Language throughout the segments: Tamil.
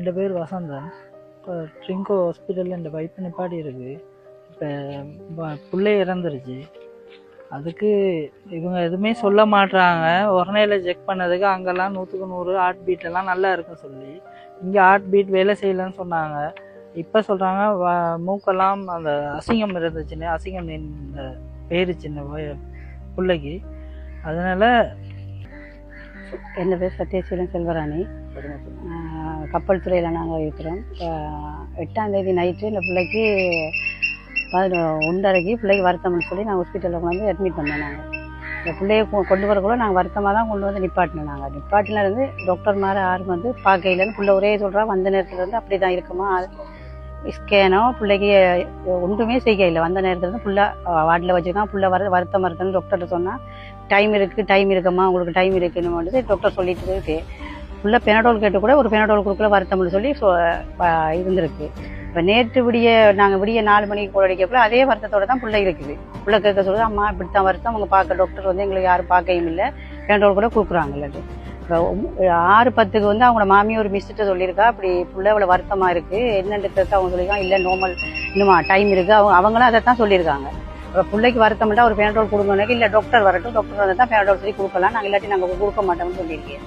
என் பேர் வசந்தன். இப்போ ட்ரிங்கோ ஹாஸ்பிட்டலில் இந்த பைப்பு நிப்பாடி இருக்குது. இப்போ பிள்ளை இறந்துருச்சு. அதுக்கு இவங்க எதுவுமே சொல்ல மாட்டுறாங்க. உடனேல செக் பண்ணதுக்கு அங்கெல்லாம் 100க்கு 100 ஹார்ட் பீட்டெல்லாம் நல்லா இருக்குன்னு சொல்லி இங்கே ஹார்ட் பீட் வேலை செய்யலைன்னு சொன்னாங்க. இப்போ சொல்கிறாங்க மூக்கெல்லாம் அந்த அசிங்கம் இருந்துச்சுன்னு, அசிங்கம் இந்த பேருச்சுன்னு பிள்ளைக்கு. அதனால என் பேர் சத்யசீலன் செல்வராணி. கப்பல் துறையில் நாங்கள் இருக்கிறோம். 8ஆம் தேதி நைட்டு இந்த பிள்ளைக்கு 1:30க்கு பிள்ளைக்கு வருத்தம்னு சொல்லி நாங்கள் ஹாஸ்பிட்டலில் கொண்டு வந்து அட்மிட் பண்ணோம். நாங்கள் இந்த பிள்ளையை கொண்டு வரக்குள்ள நாங்கள் வருத்தமாக தான் கொண்டு வந்து நிப்பாட்டினோம். நாங்கள் நிப்பாட்டிலேருந்து டாக்டர் மாதிரி யாரும் வந்து பார்க்கையிலேருந்து பிள்ளை ஒரே சொல்கிறா வந்த நேரத்துலேருந்து அப்படி தான் இருக்குமா, ஸ்கேனோ பிள்ளைக்கு ஒன்றுமே செய்யல. வந்த நேரத்துலேருந்து ஃபுல்லாக வார்டில் வச்சுருக்கான். ஃபுல்லாக வருத்தமாக இருக்குன்னு டாக்டர்கிட்ட சொன்னால் டைம் இருக்குமா உங்களுக்கு டைம் இருக்குன்னு டாக்டர் சொல்லிட்டு இருக்கு. ஃபுல்லாக பெனடோல் கேட்டு கூட ஒரு பெனடோல் கொடுக்கல வருத்தம்னு சொல்லி இருந்திருக்கு. இப்போ நேற்று நாங்கள் விடிய 4 மணிக்கு கோல் அடிக்கப்போ அதே வருத்தத்தோடு தான் பிள்ளை இருக்குது. பிள்ளை கேட்க சொல்லுது, அம்மா இப்படி தான் வருத்தம், அவங்க பார்க்க டாக்டர் வந்து எங்களுக்கு யாரும் பார்க்கவும் இல்லை, பெனடோல் கூட கொடுக்குறாங்க. இல்லாட்டி இப்போ 6:10க்கு வந்து அவங்களோட மாமியை ஒரு மிஸ்கிட்ட சொல்லியிருக்கா, அப்படி பிள்ளை இவ்வளோ வருத்தமாக இருக்குது என்னன்றது அவங்க சொல்லியிருக்காங்க. இல்லை நார்மல் இன்னுமா டைம் இருக்குது, அவங்களும் அதை தான் சொல்லியிருக்காங்க. இப்போ பிள்ளைக்கு வருத்தம் இல்லை ஒரு பெனடோல் கொடுங்கன்னு, இல்லை டாக்டர் வரட்டும், டாக்டர் வந்து தான் பெனடோல் சொல்லி கொடுக்கலாம், நாங்கள் இல்லாட்டி நாங்கள் கொடுக்க மாட்டோம்னு சொல்லியிருக்கேன்.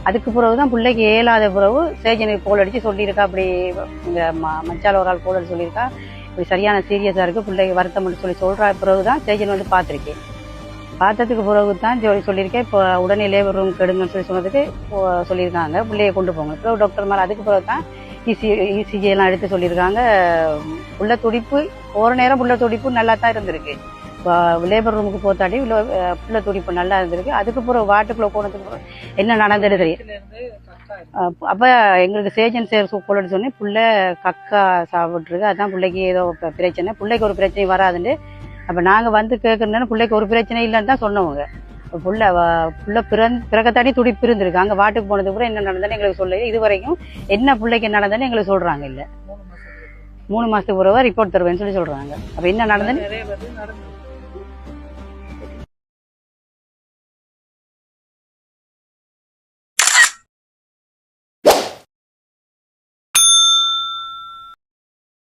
அதுக்கு பிறகு தான் பிள்ளைக்கு இயலாத பிறகு சர்ஜனுக்கு கோல் அடித்து சொல்லியிருக்கா, அப்படி இங்கே மச்சால் ஒரு ஆள் கோல் அடிச்சு சொல்லியிருக்கா, இப்படி சரியான சீரியஸாக இருக்குது பிள்ளைக்கு வருத்தம்னு சொல்கிற பிறகு தான் சர்ஜன் வந்து பார்த்துருக்கேன். பார்த்ததுக்கு பிறகு தான் சொல்லியிருக்கேன். இப்போ உடனே லேபர் ரூம் கெடுங்கன்னு சொன்னதுக்கு சொல்லியிருக்காங்க, பிள்ளையை கொண்டு போங்க. இப்போ டாக்டர் மேலே அதுக்கு பிறகு தான் இசிஜி எல்லாம் எடுத்து சொல்லியிருக்காங்க. புள்ள துடிப்பு ஒரு நேரம் புள்ள துடிப்பு நல்லா தான் இருந்திருக்கு. இப்போ லேபர் ரூமுக்கு போத்தாட்டி புள்ள துடிப்பு நல்லா இருந்திருக்கு. அதுக்கு பிறகு வாட்டுக்குள்ளே போனதுக்கு பிறகு என்ன நடந்துட்டு தெரியும். அப்போ எங்களுக்கு சேஜன் சேர் சூப்போலன்னு சொன்னி புள்ள கக்கா சாப்பிட்ருக்கு. அதுதான் பிள்ளைக்கு ஏதோ பிரச்சனை, பிள்ளைக்கு ஒரு பிரச்சனை வராதுன்னு. அப்போ நாங்கள் வந்து கேட்குறதுனால பிள்ளைக்கு ஒரு பிரச்சனை இல்லைன்னு தான் சொன்னவங்க. புள்ள பிறக்கத்தாடி துடிப்பு இருந்திருக்கு. அங்கே வாட்டுக்கு போனதுக்கு அப்புறம் என்ன நடந்ததுன்னு எங்களுக்கு சொல்ல, இது வரைக்கும் என்ன பிள்ளைக்கு நடந்ததுன்னு எங்களுக்கு சொல்கிறாங்க. இல்லை 3 மாதத்துக்கு பிறகு ரிப்போர்ட் தருவேன்னு சொல்லி சொல்கிறாங்க. அப்போ என்ன நடந்ததுன்னு